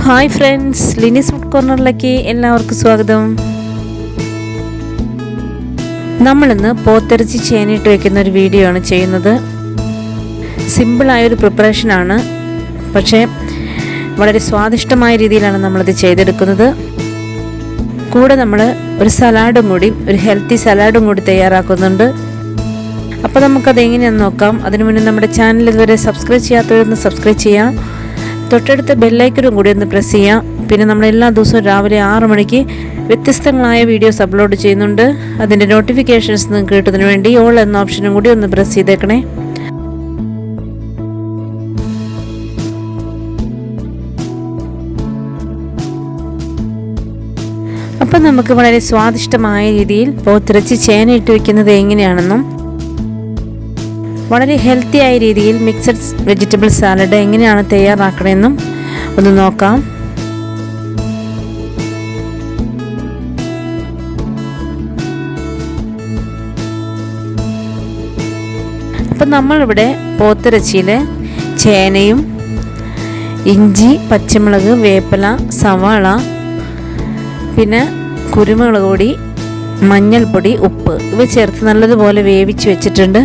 Hi friends, ലിനിസ് food കോർണറിലേക്ക് എല്ലാവർക്കും സ്വാഗതം. നമ്മളിന്ന് പോത്തിറച്ചി ചേനയിട്ട് വയ്ക്കുന്ന ഒരു വീഡിയോ ആണ് ചെയ്യുന്നത്. സിമ്പിളായൊരു പ്രിപ്പറേഷനാണ്, പക്ഷേ വളരെ സ്വാദിഷ്ടമായ രീതിയിലാണ് നമ്മളിത് ചെയ്തെടുക്കുന്നത്. കൂടെ നമ്മൾ ഒരു സലാഡും കൂടി, ഒരു ഹെൽത്തി സലാഡും കൂടി തയ്യാറാക്കുന്നുണ്ട്. അപ്പോൾ നമുക്കത് എങ്ങനെയാണെന്ന് നോക്കാം. അതിനു മുന്നേ നമ്മുടെ ചാനൽ ഇതുവരെ സബ്സ്ക്രൈബ് ചെയ്യാത്തവരൊന്ന് സബ്സ്ക്രൈബ് ചെയ്യാം. തൊട്ടടുത്ത ബെല്ലൈക്കനും കൂടി ഒന്ന് പ്രസ് ചെയ്യാം. പിന്നെ നമ്മൾ എല്ലാ ദിവസവും രാവിലെ 6 മണിക്ക് വ്യത്യസ്തങ്ങളായ വീഡിയോസ് അപ്ലോഡ് ചെയ്യുന്നുണ്ട്. അതിൻ്റെ നോട്ടിഫിക്കേഷൻസ് നിങ്ങൾക്ക് കിട്ടുന്നതിന് വേണ്ടി ഓൾ എന്ന ഓപ്ഷനും കൂടി ഒന്ന് പ്രസ് ചെയ്തേക്കണേ. അപ്പം നമുക്ക് വളരെ സ്വാദിഷ്ടമായ രീതിയിൽ പോത്തിറച്ചി ചേനയിട്ട് വയ്ക്കുന്നത് എങ്ങനെയാണെന്നും വളരെ ഹെൽത്തി ആയ രീതിയിൽ മിക്സഡ് വെജിറ്റബിൾ സാലഡ് എങ്ങനെയാണ് തയ്യാറാക്കണമെന്നും ഒന്ന് നോക്കാം. അപ്പം നമ്മളിവിടെ പോത്തിറച്ചിയിൽ ചേനയും ഇഞ്ചി, പച്ചമുളക്, വേപ്പില, സവാള, പിന്നെ കുരുമുളക് പൊടി, മഞ്ഞൾപ്പൊടി, ഉപ്പ് ഇവ ചേർത്ത് നല്ലതുപോലെ വേവിച്ച് വെച്ചിട്ടുണ്ട്.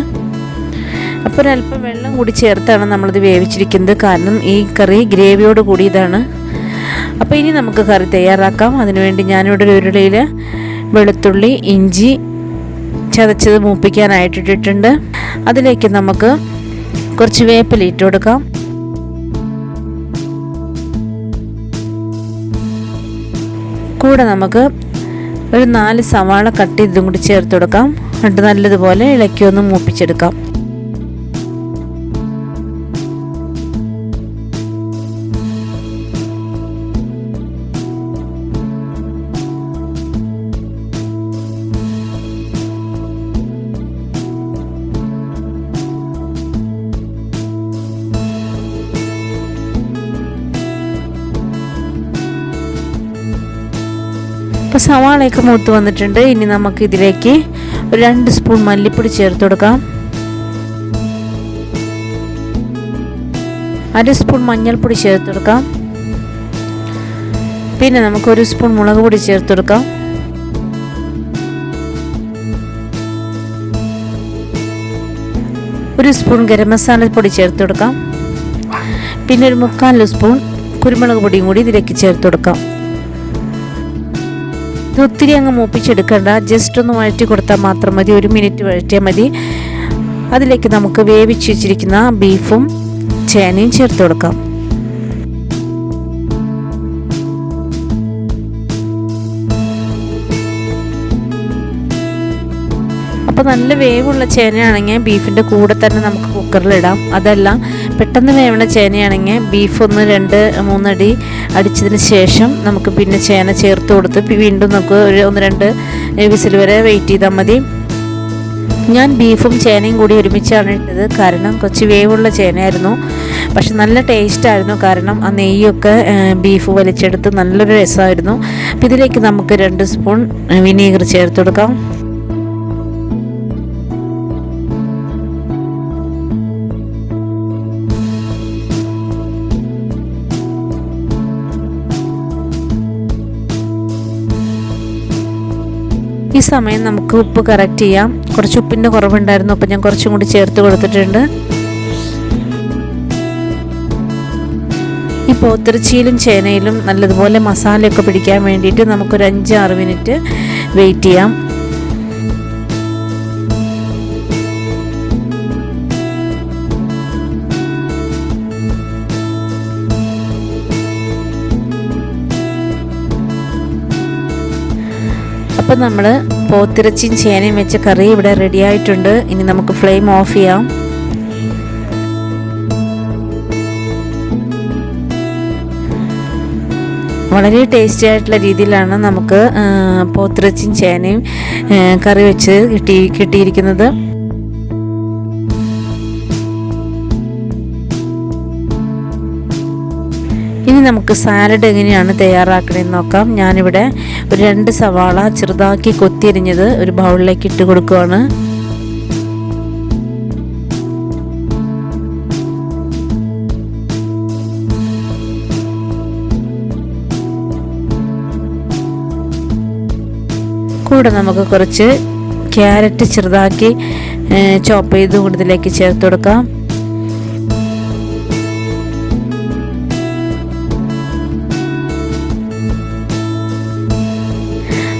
അപ്പോൾ ഒരല്പം വെള്ളം കൂടി ചേർത്താണ് നമ്മളിത് വേവിച്ചിരിക്കുന്നത്, കാരണം ഈ കറി ഗ്രേവിയോട് കൂടിയതാണ്. അപ്പോൾ ഇനി നമുക്ക് കറി തയ്യാറാക്കാം. അതിനുവേണ്ടി ഞാനിവിടെ ഒരു ഉരുളിയിൽ വെളുത്തുള്ളി, ഇഞ്ചി ചതച്ചത് മൂപ്പിക്കാനായിട്ടിട്ടിട്ടുണ്ട്. അതിലേക്ക് നമുക്ക് കുറച്ച് വേപ്പില ഇട്ട് കൊടുക്കാം. കൂടെ നമുക്ക് ഒരു 4 സവാള കട്ട് ചെയ്തും കൂടി ചേർത്ത് കൊടുക്കാം. എന്നിട്ട് നല്ലതുപോലെ ഇളക്കി ഒന്ന് മൂപ്പിച്ചെടുക്കാം. ഇപ്പോൾ സവാളയൊക്കെ മൂത്ത് വന്നിട്ടുണ്ട്. ഇനി നമുക്ക് ഇതിലേക്ക് ഒരു 2 സ്പൂൺ മല്ലിപ്പൊടി ചേർത്ത് കൊടുക്കാം. 1 സ്പൂൺ മഞ്ഞൾപ്പൊടി ചേർത്ത് കൊടുക്കാം. പിന്നെ നമുക്ക് 1 സ്പൂൺ മുളക് പൊടി ചേർത്ത് കൊടുക്കാം. ഒരു സ്പൂൺ ഗരം മസാല പൊടി ചേർത്ത് കൊടുക്കാം. പിന്നെ ഒരു 3/4 സ്പൂൺ കുരുമുളക് പൊടിയും കൂടി ഇതിലേക്ക് ചേർത്ത് കൊടുക്കാം. ഇത് ഒത്തിരി അങ്ങ് മൂപ്പിച്ചെടുക്കണ്ട, ജസ്റ്റ് ഒന്ന് വഴറ്റി കൊടുത്താൽ മാത്രം മതി. 1 മിനിറ്റ് വഴറ്റിയാൽ മതി. അതിലേക്ക് നമുക്ക് വേവിച്ച് വെച്ചിരിക്കുന്ന ബീഫും ചേനയും ചേർത്ത് കൊടുക്കാം. അപ്പോൾ നല്ല വേവുള്ള ചേനയാണെങ്കിൽ ബീഫിൻ്റെ കൂടെ തന്നെ നമുക്ക് കുക്കറിലിടാം. അതല്ല പെട്ടെന്ന് വേവുള്ള ചേനയാണെങ്കിൽ ബീഫ് ഒന്ന് 2-3 അടി അടിച്ചതിന് ശേഷം നമുക്ക് പിന്നെ ചേന ചേർത്ത് കൊടുത്ത് വീണ്ടും നമുക്ക് ഒരു 1-2 വിസിൽ വരെ വെയിറ്റ് ചെയ്താൽ മതി. ഞാൻ ബീഫും ചേനയും കൂടി ഒരുമിച്ചാണ് ഇട്ടത്, കാരണം കുറച്ച് വേവുള്ള ചേനയായിരുന്നു. പക്ഷെ നല്ല ടേസ്റ്റായിരുന്നു, കാരണം ആ നെയ്യൊക്കെ ബീഫ് വലിച്ചെടുത്ത് നല്ലൊരു രസമായിരുന്നു. അപ്പോൾ ഇതിലേക്ക് നമുക്ക് 2 സ്പൂൺ വിനീഗർ ചേർത്ത് കൊടുക്കാം. ഈ സമയം നമുക്ക് ഉപ്പ് കറക്റ്റ് ചെയ്യാം. കുറച്ച് ഉപ്പിൻ്റെ കുറവുണ്ടായിരുന്നു, അപ്പോൾ ഞാൻ കുറച്ചും കൂടി ചേർത്ത് കൊടുത്തിട്ടുണ്ട്. ഈ പോത്തിറച്ചിയിലും ചേനയിലും നല്ലതുപോലെ മസാലയൊക്കെ പിടിക്കാൻ വേണ്ടിയിട്ട് നമുക്കൊരു 5-6 മിനിറ്റ് വെയിറ്റ് ചെയ്യാം. അപ്പോൾ നമ്മൾ പോത്തിറച്ചിയും ചേനയും വെച്ച കറി ഇവിടെ റെഡി ആയിട്ടുണ്ട്. ഇനി നമുക്ക് ഫ്ലെയിം ഓഫ് ചെയ്യാം. വളരെ ടേസ്റ്റി ആയിട്ടുള്ള രീതിയിലാണ് നമുക്ക് പോത്തിറച്ചിയും ചേനയും കറി വെച്ച് കിട്ടിയിരിക്കുന്നത്. ഇനി നമുക്ക് സാലഡ് എങ്ങനെയാണ് തയ്യാറാക്കണമെന്ന് നോക്കാം. ഞാനിവിടെ ഒരു 2 സവാള ചെറുതാക്കി കൊത്തിയരിഞ്ഞത് ഒരു ബൗളിലേക്ക് ഇട്ട് കൊടുക്കുകയാണ്. കൂടെ നമുക്ക് കുറച്ച് ക്യാരറ്റ് ചെറുതാക്കി ചോപ്പ് ചെയ്ത് ഇതിലേക്ക് ചേർത്ത് കൊടുക്കാം.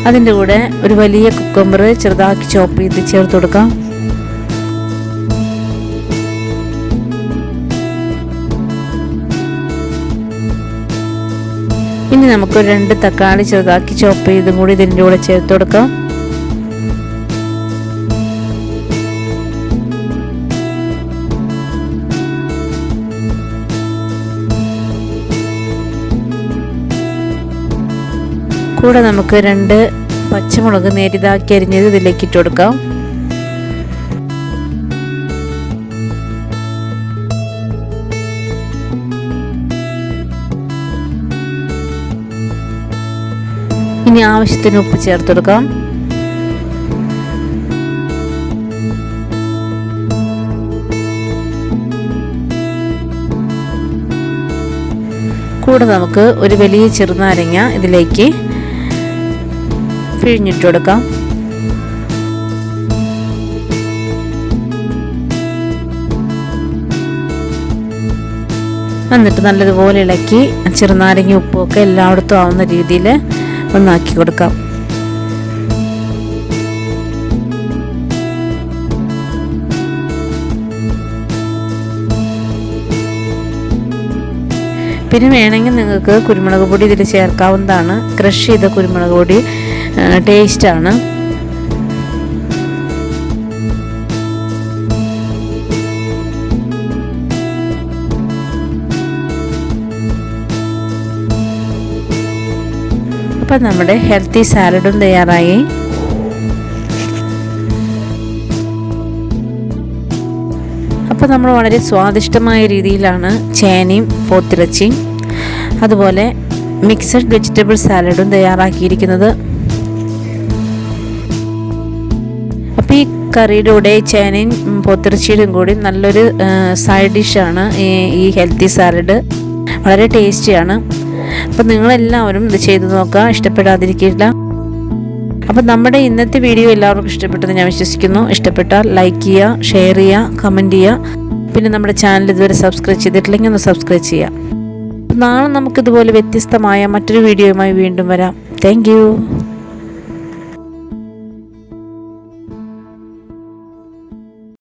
അതിൻ്റെ കൂടെ ഒരു വലിയ കുക്കുംബർ ചെറുതാക്കി ചോപ്പ് ചെയ്ത് ചേർത്ത് കൊടുക്കാം. ഇനി നമുക്ക് 2 തക്കാളി ചെറുതാക്കി ചോപ്പ് ചെയ്തും കൂടി ഇതിൻ്റെ കൂടെ ചേർത്ത് കൊടുക്കാം. കൂടെ നമുക്ക് 2 പച്ചമുളക് നേരിയതാക്കി അരിഞ്ഞത് ഇതിലേക്ക് ഇട്ട് കൊടുക്കാം. ഇനി ആവശ്യത്തിന് ഉപ്പ് ചേർത്ത് കൊടുക്കാം. കൂടെ നമുക്ക് ഒരു വലിയ ചെറുനാരങ്ങ ഇതിലേക്ക് പിഴിഞ്ഞിട്ട് കൊടുക്കാം. എന്നിട്ട് നല്ലതുപോലെ ഇളക്കി ചെറുനാരങ്ങ ഉപ്പൊക്കെ എല്ലായിടത്തും ആവുന്ന രീതിയിൽ ഒന്നാക്കി കൊടുക്കാം. പിന്നെ വേണമെങ്കിൽ നിങ്ങൾക്ക് കുരുമുളക് പൊടി ഇതിൽ ചേർക്കാവുന്നതാണ്. ക്രഷ് ചെയ്ത കുരുമുളക് പൊടി ടേസ്റ്റാണ്. അപ്പം നമ്മുടെ ഹെൽത്തി സാലഡും തയ്യാറായി. അപ്പോൾ നമ്മൾ വളരെ സ്വാദിഷ്ടമായ രീതിയിലാണ് ചേനയും പോത്തിറച്ചിയും അതുപോലെ മിക്സഡ് വെജിറ്റബിൾ സാലഡും തയ്യാറാക്കിയിരിക്കുന്നത്. അപ്പോൾ ഈ കറിയുടെ കൂടെ ചേനയും പോത്തിറച്ചിയുടെയും കൂടി നല്ലൊരു സൈഡ് ഡിഷാണ് ഈ ഹെൽത്തി സാലഡ്. വളരെ ടേസ്റ്റിയാണ്. അപ്പോൾ നിങ്ങളെല്ലാവരും ഇത് ചെയ്ത് നോക്കുക, ഇഷ്ടപ്പെടാതിരിക്കില്ല. അപ്പോൾ നമ്മുടെ ഇന്നത്തെ വീഡിയോ എല്ലാവർക്കും ഇഷ്ടപ്പെട്ടെന്ന് ഞാൻ വിശ്വസിക്കുന്നു. ഇഷ്ടപ്പെട്ടാൽ ലൈക്ക് ചെയ്യുക, ഷെയർ ചെയ്യുക, കമൻറ്റ് ചെയ്യുക. പിന്നെ നമ്മുടെ ചാനൽ ഇതുവരെ സബ്സ്ക്രൈബ് ചെയ്തിട്ടില്ലെങ്കിൽ ഒന്ന് സബ്സ്ക്രൈബ് ചെയ്യുക. നാളെ നമുക്കിതുപോലെ വ്യത്യസ്തമായ മറ്റൊരു വീഡിയോയുമായി വീണ്ടും വരാം. Thank you.